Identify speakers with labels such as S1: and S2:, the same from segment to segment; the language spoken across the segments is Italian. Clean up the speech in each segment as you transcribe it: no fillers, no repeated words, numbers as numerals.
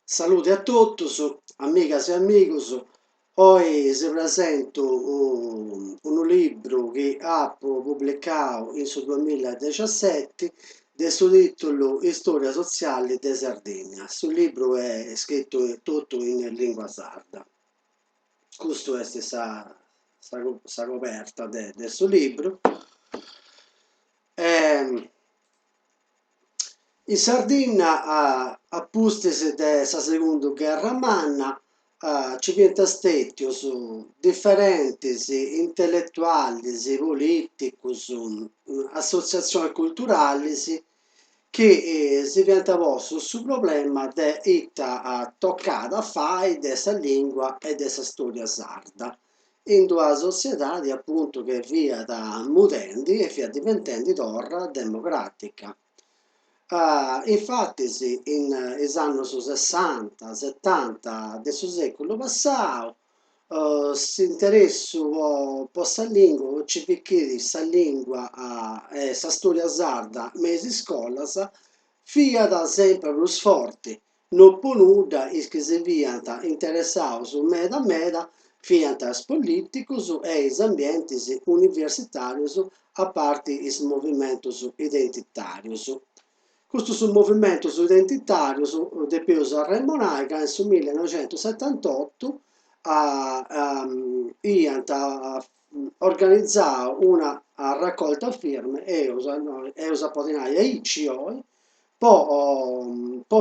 S1: Saluti a tutti, amigas e amigos. Oggi vi presento un libro che ho pubblicato in 2017 del suo titolo Storia sociale di Sardegna. Sul libro è scritto tutto in lingua sarda. Questa è la coperta del suo libro. Ehm, In Sardegna, appustesi della seconda guerra manna, ci sono su differenti intellettuali, politici, associazioni culturali che si pianta posto sul problema di ita toccata a fare dessa lingua e dessa storia sarda in una società di appunto che via da mutandi e via diventando torra democratica. Infatti sì, in anni 60, 70 del suo secolo passato, si interessò per questa lingua, ci perché questa lingua e questa storia sarda, mesi scuola, fia da sempre più forte, non ponuda e che si vianta interessato su meda, fiant politicos e gli ambienti universitari a parte i movimenti identitari. Questo sul movimento identitario di Piosa Remonaica nel 1978 iant organizzato una raccolta firme e usa potinaia ICO può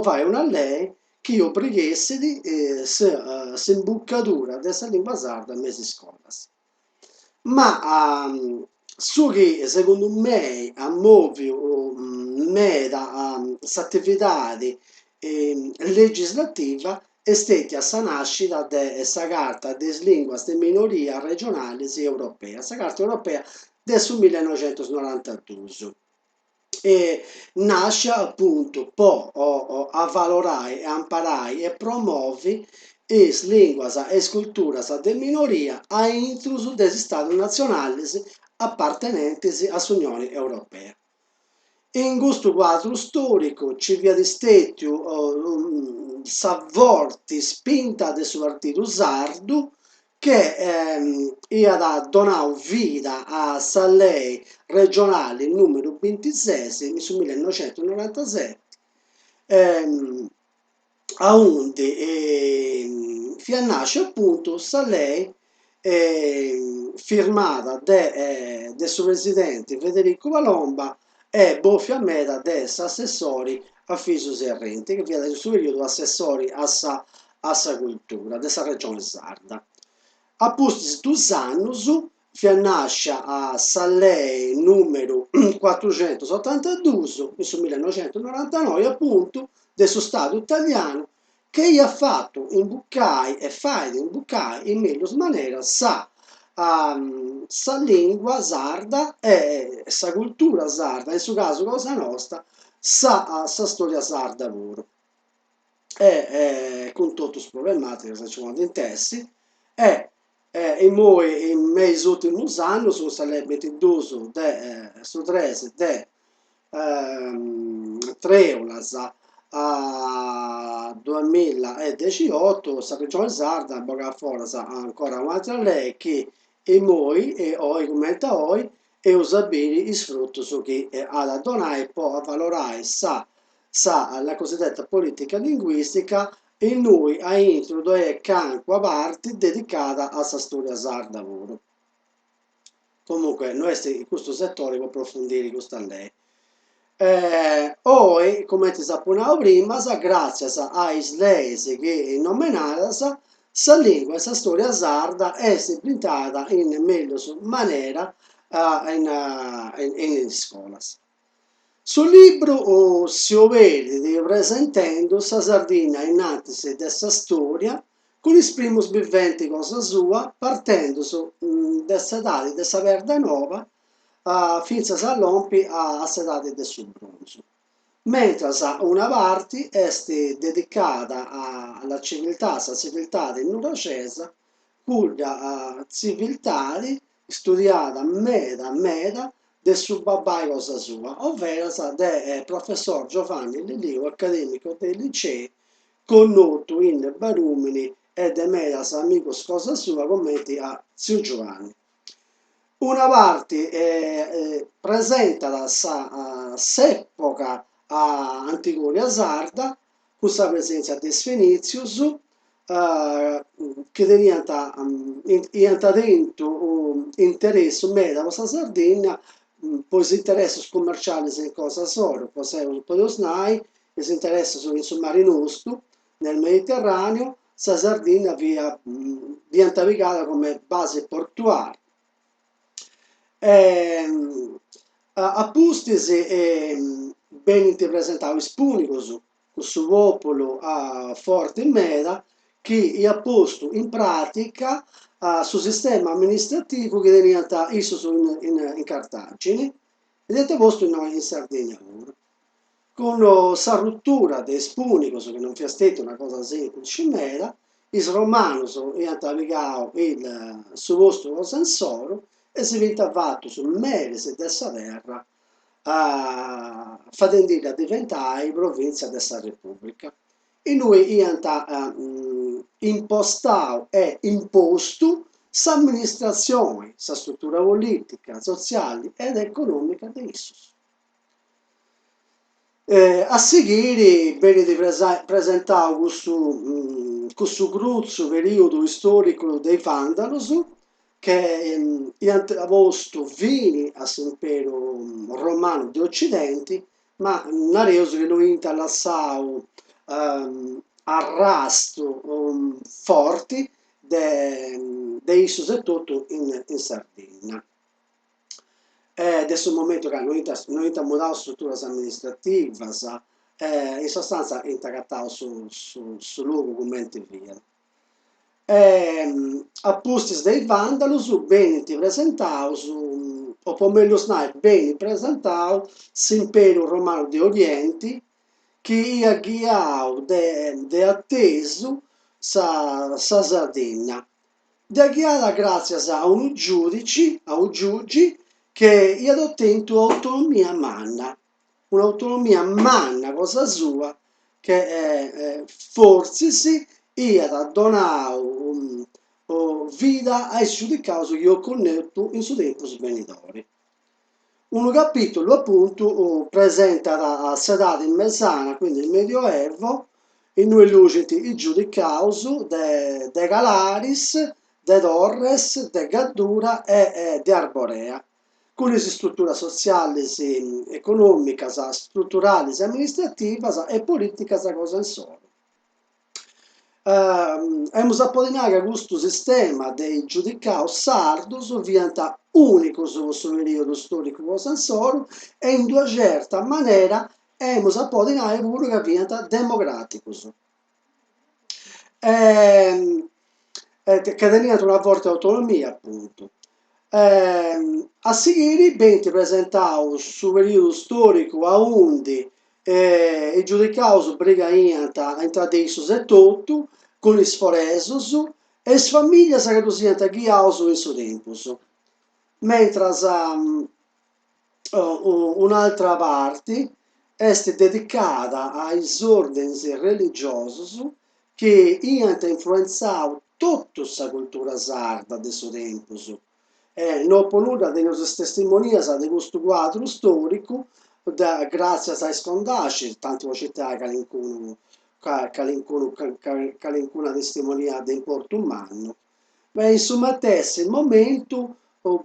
S1: fare una lei che io preghiessi di se imboccatura della lingua sarda a mesi scolas. Ma su che secondo me a movio me da attività legislativa è stata la nascita della carta delle lingue di minoria regionali europea, questa carta europea del 1992 e nasce appunto per avvalorare, amparare e promuovere le lingue e culture di minoria a intruso degli stati nazionali appartenenti all'Unione Europea. In questo quadro storico ci viene s'avvorti spinta del suo partito sardo che ha donato vita a Sallei regionale numero 26 nel 1997 ehm, a onde nasce appunto Sallei firmata del suo presidente Federico Palomba e Bofia Meda des assessori a Fiso Serrente che viene nel suo periodo assessori a sa cultura della regione sarda. A posti 2 anni nasce a Sallei numero 472 nel 1999 appunto del suo Stato italiano che gli ha fatto imbuccare e fare imbuccare in meglio maniera sa lingua sarda e sa cultura sarda, in questo caso cosa nostra, sa storia sarda pure. E con tutte le problematiche che ci sono intessi, e in mesi ultimi anni sono stati mettidos su 3 de Treulas a 2018, la regione sarda, poca forza ancora un'altra lei che e noi e oggi commenta oggi e usabili i sfrutto su che ad donare può valorare la cosiddetta politica linguistica e noi a introdurre anche a parte dedicata a questa storia sarda pure. Comunque, noi in questo settore può approfondire questa lei. Poi, come ti sapevamo prima, grazie a Islesi che nominata, sa lingua, questa storia sarda è semplificata in meglio maniera in scuola. Sul libro si vede presentando sa Sardegna in antisi dessa storia con i primi viventi cosa sua, partendo dessa data dessa Verda Nova fino all'ompi a sedate del suo bronzo. Mentre una parte è dedicata alla civiltà del Nuracesa, cura civiltà studiata meda del suo babbai cosa sua, ovvero del professor Giovanni Lelio, accademico del liceo, connoto in barumini e de medas amigos cosa sua commenti a Zio Giovanni. Una parte presenta la s'epoca a Antigonia Sarda, con la presenza di Sfenizius, che diventa dentro un interesse meda questa Sardegna, poi si interessi commerciali in cosa sono, poi sei un po' di snai, e si interessa sul Mare Nostrum, nel Mediterraneo, la Sardegna diventa ubicata come base portuale. Apustisi ben presentato Spunicus, questo popolo forte in meda, che ha posto in pratica sul sistema amministrativo che diventa iso in Cartagine ed è posto in Sardegna ora. Con la rottura di Spunicus, che non sia stata una cosa semplice in meda, i romani hanno navigato il suo posto sensoro e si è fatto sul merese della terra fatendita diventare provincia della Repubblica. E noi abbiamo impostato e imposto l'amministrazione, la struttura politica, sociale ed economica di ISUS. A seguire viene presentato questo gruzzo periodo storico dei Vandalos, che ha posto fine all'impero romano di Occidente, ma non è che noi interlassato arrasto forti dei tutto in Sardegna. Adesso è un momento che noi abbiamo modato strutture amministrative, in sostanza integrato su luogo commenti via. Appostis dei Vandalus ben presentato, o meglio ben presentato, l'impero romano di Oriente, che ha guidato de atteso sa Sardegna. Da guiata grazie a un giudice, che gli ha ottenuto autonomia manna, un'autonomia manna cosa sua, che forse sì, ha donato vita ai giudicato che io connetto in suo tempo svenitori. Un capitolo appunto presenta la sedata in Mesana, quindi il Medioevo, in cui luciti i giudicaus de Galaris, de Torres, de Gaddura e de Arborea, con le strutture sociali, economiche, strutturali, amministrative e politiche, cosa insomma. Hemos apodinare questo sistema dei giudicaus sardos diventa unico sul periodo storico sensoro e in una certa maniera hemos apodinare pure che diventa democraticus. Che teniamo una forte autonomia appunto. A seguire ben presentato sul periodo storico a undi i giudicaus brigainta intradeissus e tutto con is foresos e is famiglias che dosiant ghiaus in su tempus. Mentre un'altra parte est dedicata ai ordini religiosos che iant influenzau tutta sa cultura sarda de su tempus. Non ponuta de nos testimonias de questo quadro storico grazie ai scondaci, tanti città calincuna testimonia di importo umano. Ma insomma, adesso il momento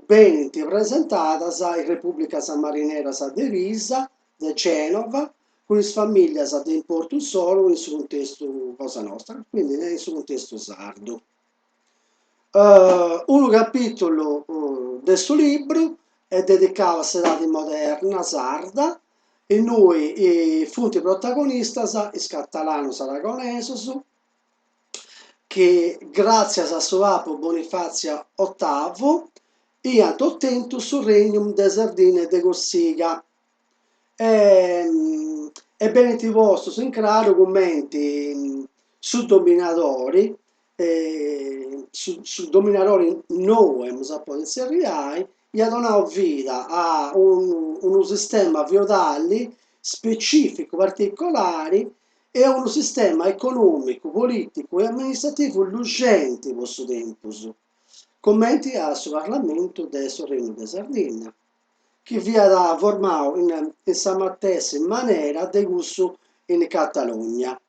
S1: ben presentata in Repubblica Marinera de Visa, de Genova, con le famiglie di importo solo in suo contesto cosa nostra, quindi in suo contesto sardo. Un capitolo di questo libro è dedicato alla sedata moderna sarda e noi funti protagonistas is catalanos aragonesos che grazie a suo apo Bonifazio VIII iant ottenuto sul regnum de Sardegna e de Corsica. E bene ti vostro in claro commenti su dominatori, su dominatori noi, a potenziare, gli ha dato vita a un sistema feudale specifico, particolare, è un sistema economico, politico e amministrativo lucente in questo tempo. Commenti al Parlamento del Regno di Sardegna, che via da formare in sa matessa maniera de gusto in Catalogna,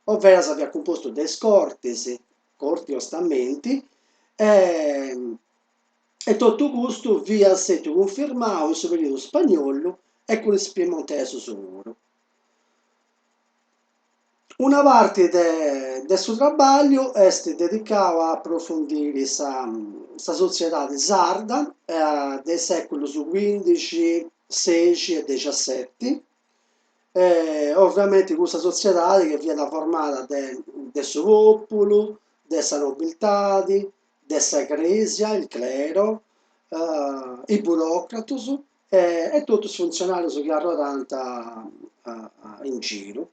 S1: ovvero si aveva composto des corti o stamenti, e, e tutto gusto via stato confermato in suo periodo spagnolo e con il piemontese solo. Una parte del suo lavoro è dedicata a approfondire questa società sarda del secolo XV, XVI e XVII. Ovviamente questa società che viene formata del suo popolo, della nobiltà, della Grecia, il clero, i burocrati e tutti i funzionari che arrotano in giro.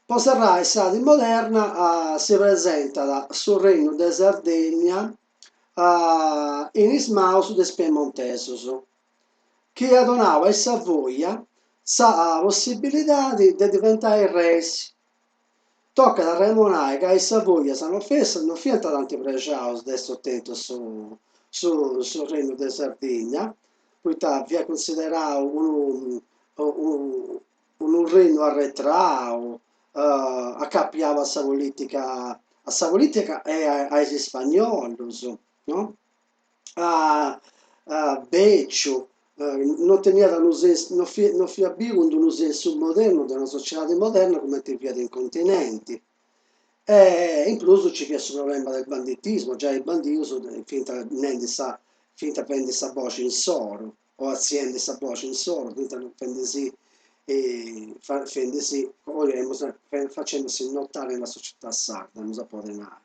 S1: Poserrà è stata moderna, si presenta sul Regno di Sardegna in Ismaus de Piemontesos, che adonava a Savoia la possibilità di diventare re. Tocca da remonare che a Savoia sono feste, non fiata tanti preciaus adesso attento sul Regno di Sardegna, poi vi è considerato un regno arretrato, accappiava a sa politica e ai spagnoli, no? A Beccio, non tenia non fiabivo un senso moderno, di una società moderna come ti via in continenti. E in plus ci piace il problema del banditismo, già i banditi sono finta prendi sa voce in soro, o aziende sa voce in soro, finta prendersi fendersi, facendosi notare nella società sarda, non si può denaro.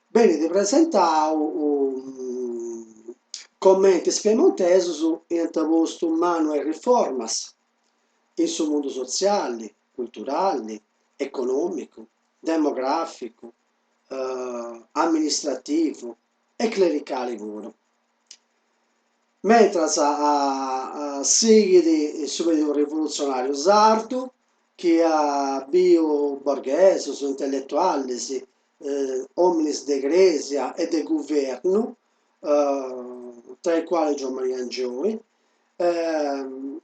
S1: Bene, ti presentavo commenti piemontesi su intervosto umano e riformas in suo mondo sociale, culturale, economico, demografico, amministrativo e clericale pure. Mentre a seguire il superiore rivoluzionario sardo, che ha bio borghese, su intellettuali, omnis de Grecia e de governo, tra i quali Gian Maria Angioi,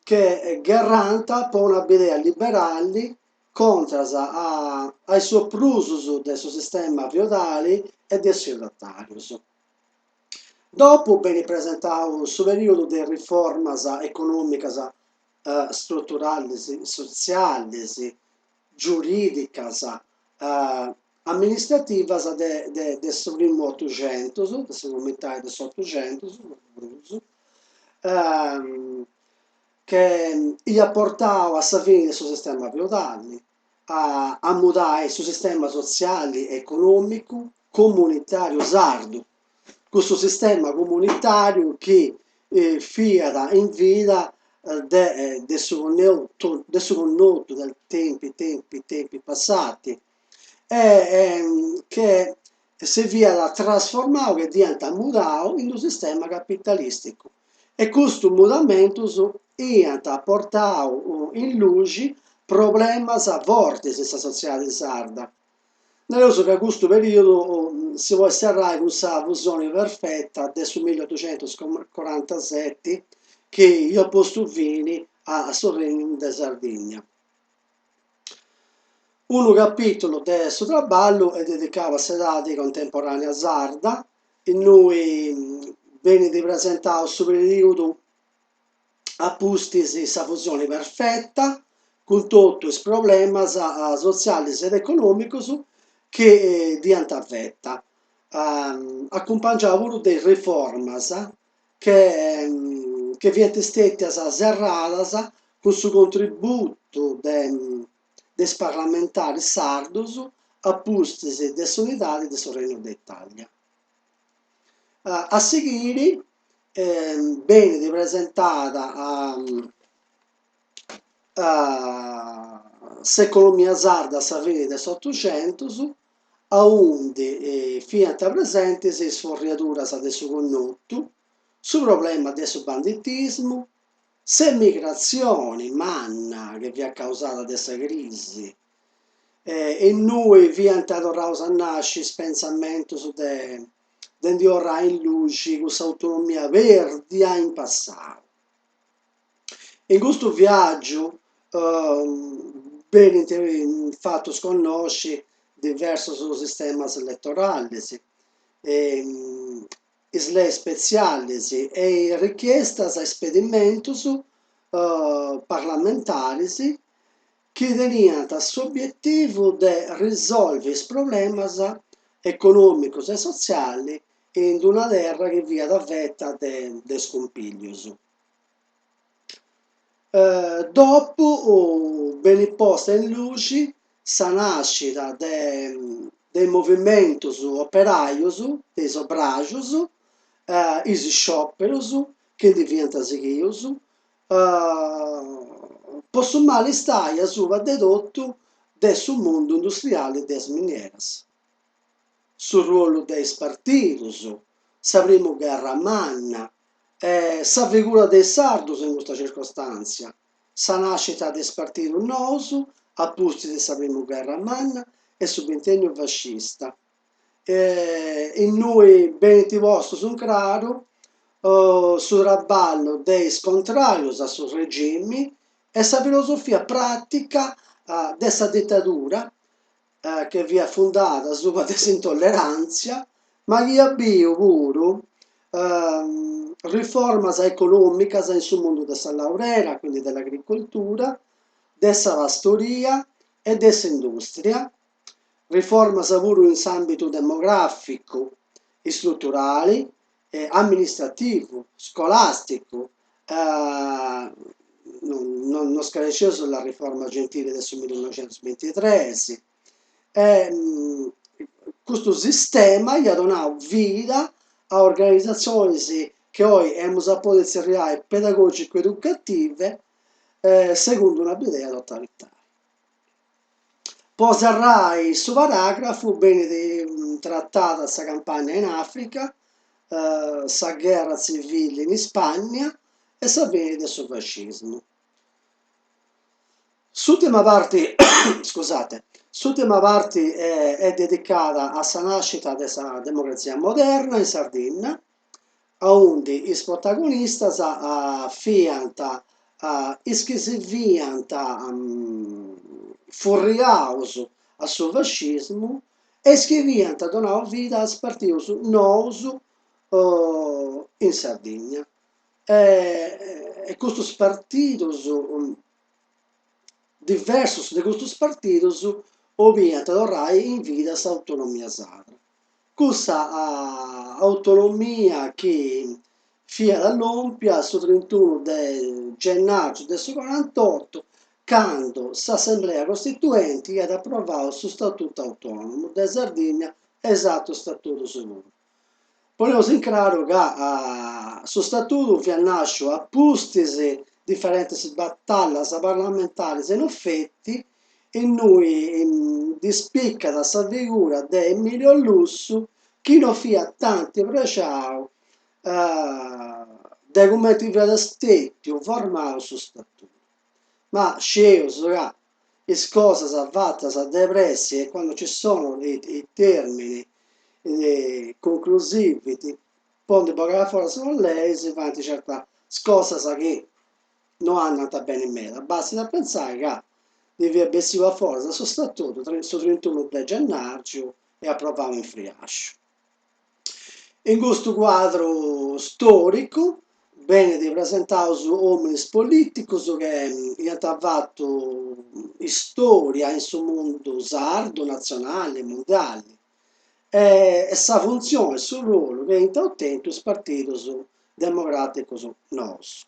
S1: che garanta per una idea liberali contro ai soprusos del suo sistema feudale e del suo adattarius. Dopo viene presentato il periodo di riforma economica, strutturali, sociali, giuridica, amministrativa del primo 800, del secondo metà dell'800, che gli ha portato a fine del suo sistema feudale, a mutare il suo sistema sociale, economico, comunitario sardo. Questo sistema comunitario che fiera in vita del suo connoto del tempi passati che si via trasformato che diventa mutato in un sistema capitalistico e questo mutamento ha portato in luce problemi forti questa società sarda. Nel caso che a questo periodo si può osservare questa fusione perfetta del 1847 che io posto vini a Sorrento di Sardegna. Un capitolo del suo lavoro è dedicato a sedate contemporanea sarda, in cui viene presentato il suo periodo a pustisi sa fusione perfetta, con tutti i problemi sociali ed economici che diventa avvetta. Accompagnava pure delle riforme che viene stette serrate con il contributo dei parlamentari sardos a pustisi de solidari del Regno d'Italia. A seguire viene presentata l'economia sarda a fine dell'Ottocento, a onde fiat presente sforriatura del suo connotto, sul problema del banditismo, se migrazioni manna che vi ha causato questa crisi, e noi vi antadoraus a nasci pensamento su de ora in luci questa autonomia verdia in passato. In questo viaggio, bene fatto sconosci diversos sistemas elettorales, is leis speciales e richiestas a expedimentos parlamentares que teniam s'obiettivo de resolver os problemas econômicos e sociais in una terra che via da vetta de scompiglios. Dopo venne posta in luce sa nascita dei movimentos operaios, des obrajos, is sciopperos, che diventa seguius, posso male stai a suva dedotto del mondo industriale des mineras. Sul ruolo dei partidos, sa prima guerra manna, sa figura dei sardos in questa circostanza, sa nascita del partito nosu, appusti di sa prima guerra manna e subentegno fascista. In noi beni vostri sono claro, sul raballo dei contrarios a sul regime e sa filosofia pratica dessa dittatura che vi è fondata sulla desintolleranza, ma che abbia pure riformas económicas in sul mondo della laurera, quindi dell'agricoltura, dessa pastoria e dessa industria, riformas pure in ambito demografico, strutturali, amministrativo, scolastico, non scarecioso la riforma gentile del 1923, questo sistema gli ha dato vita a organizzazioni che oggi hemos a potenziare pedagogico-educative secondo una idea totalitaria. Poi sarrai su paragrafo bene trattata questa campagna in Africa, sa guerra civile in Spagna e sa bene del suo fascismo. L'ultima parte, scusate, l'ultima parte è dedicata alla nascita della democrazia moderna in Sardegna, onde i protagonisti fiant che si viant furriaus a su fascismo e che viant donato vita a partidos novos in Sardegna. E questi partidos diversos de questi partidos obiant orai in vita sa autonomia sacra. Questa autonomia che fia dall'ompia su 31 di gennaio del 48, quando l'Assemblea Costituente ha approvato il Statuto Autonomo della Sardegna, esatto Statuto Supremo. Ponemos in chiaro che su Statuto vi nascono appustisi differenti battaglie parlamentari in effetti e noi dispicca da questa figura di Emilio Lussu che non fia tanti preciao dei commenti via stetti o formati su Statuto. Ma sceo sarà le cose fatte depressi e quando ci sono i termini conclusivi, poi poca forza con lei si fanno certe cose che non hanno andata bene in me. Basta da pensare che devi essere a forza su statuto su 31 di gennaio e approvare in friascio. In questo quadro storico bene di presentare uomini politici che hanno fatto storia in suo mondo sardo, nazionale, mondiale. E sa funzione sul ruolo che intentando il partito democratico nostro.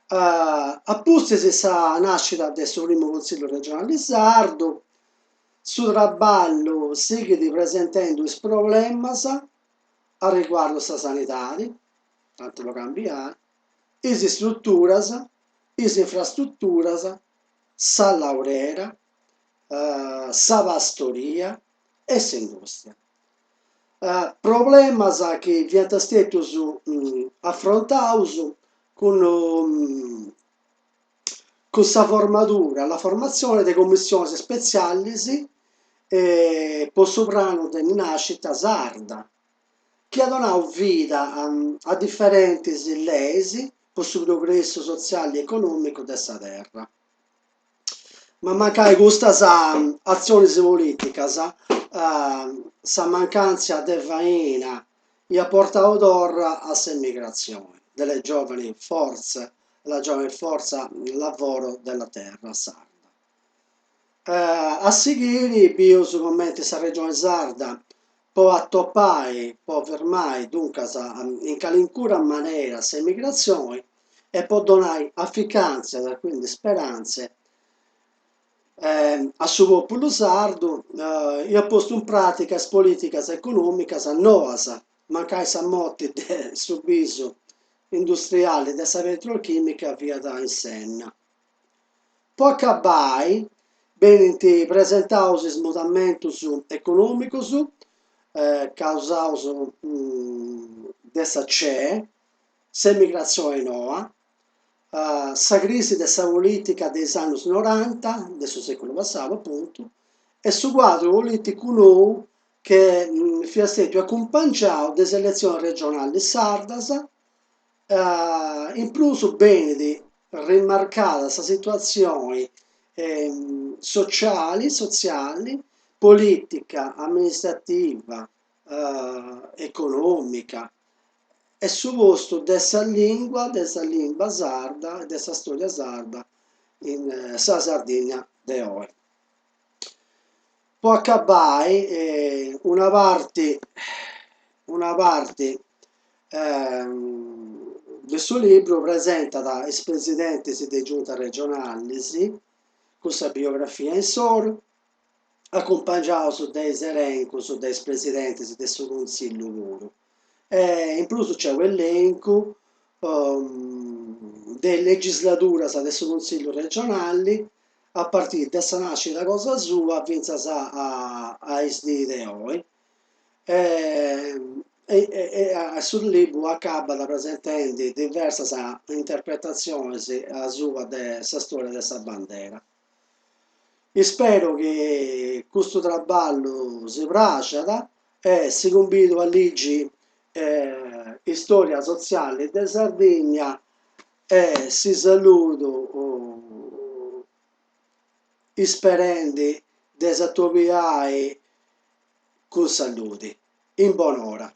S1: Appustesi sa nascita del suo primo consiglio regionale di Sardo, sul traballo seguiti presentando i problemi a riguardo sa sanitari, tanto lo cambiare, is strutturas, is infrastrutturas, sa laurera, sa pastoria e sa industria. Problemas che viant stetus affrontaus con questa formatura, la formazione di commissioni speciali per soprano della nascita sarda, che ha dato vita a differenti lesi per il progresso sociale e economico della terra. Ma magari questa azione politica, sa mancanza di faina, gli ha portato d'ora a emigrazione delle giovani forze, la giovane forza lavoro della terra sarda. A seguire, bio su commenti sa regione sarda, può attoppare, può fermare, dunque, in calincura maniera, questa emigrazione e può donare afficanza, quindi speranze a suo popolo sardo, io ho posto in pratica le politiche economiche nuove, mancai sa motti del subito industriale della petrolchimica via da in senna. Può accabai, bene ti presentausi smutamentus economicus, causaus dessa c'è, s'emigrazione noa, sa crisi della politica dei anni 90, del secolo passato appunto, e su quadro politico nuovo che sia stato accompagnato dalle elezioni regionali sardas, in plus bene di rimarcare questa situazione sociali, politica, amministrativa, economica, è su posto dessa lingua sarda, dessa storia sarda in sa Sardegna de oggi. Può accabare una parte del suo libro presenta da ex-presidenti di giunta regionali, questa biografia in solo, accompagnato su dei elenchi, su dei presidenti del suo consiglio puro. In più c'è un elenco delle legislature del suo consiglio regionale a partire da nascita cosa sua fino a SD di oggi. Sul libro acaba da presentare diverse interpretazioni sua della storia della bandiera. E spero che questo traballo si piaccia e si convido a leggere storia sociale di Sardegna e si saluto sperando di esattoppiare con saluti. In buon'ora.